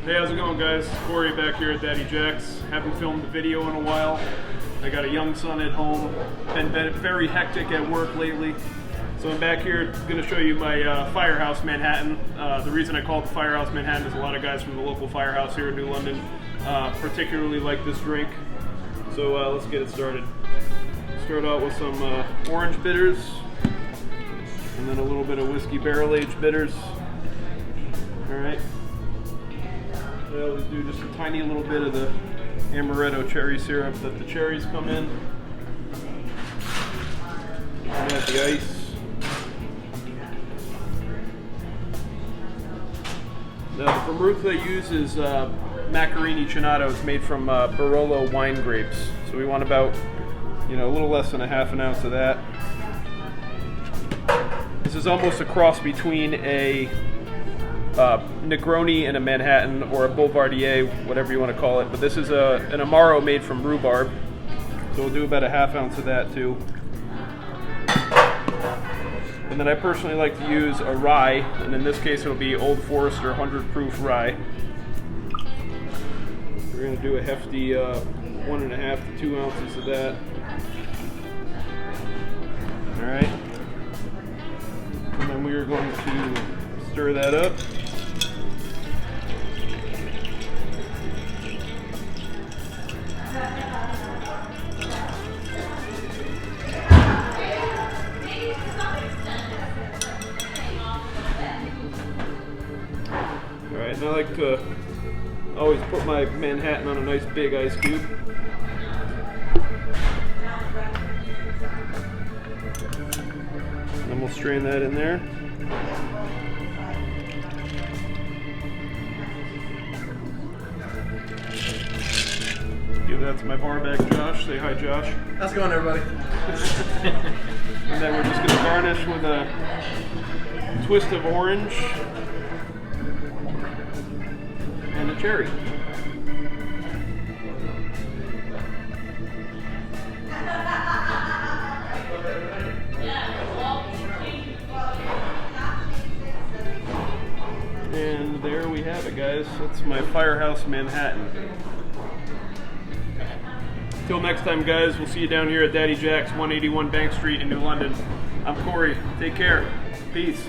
Hey, how's it going, guys? Cory back here at Daddy Jack's. Haven't filmed a video in a while. I got a young son at home. Been very hectic at work lately. So I'm back here going to show you my Firehouse Manhattan. The reason I call it the Firehouse Manhattan is a lot of guys from the local firehouse here in New London particularly like this drink. So let's get it started. Start out with some orange bitters, and then a little bit of whiskey barrel-aged bitters. Alright. I always do just a tiny little bit of the amaretto cherry syrup that the cherries come in. And add the ice. The vermouth I use is Macchiarini Cinato. It's made from Barolo wine grapes. So we want about, a little less than a half an ounce of that. This is almost a cross between a Negroni and a Manhattan, or a Boulevardier, whatever you want to call it. But this is an Amaro made from rhubarb. So we'll do about a half ounce of that too. And then I personally like to use a rye, and in this case it'll be Old Forester 100 proof rye. We're going to do a hefty 1.5 to 2 ounces of that. Alright. And then we are going to stir that up. Alright, and I like to always put my Manhattan on a nice big ice cube. And then we'll strain that in there. Give that to my bar back, Josh. Say hi, Josh. How's it going, everybody? And then we're just going to garnish with a twist of orange and a cherry. And there we have it, guys. That's my Firehouse Manhattan. Till next time, guys, we'll see you down here at Daddy Jack's, 181 Bank Street in New London. I'm Cory. Take care. Peace.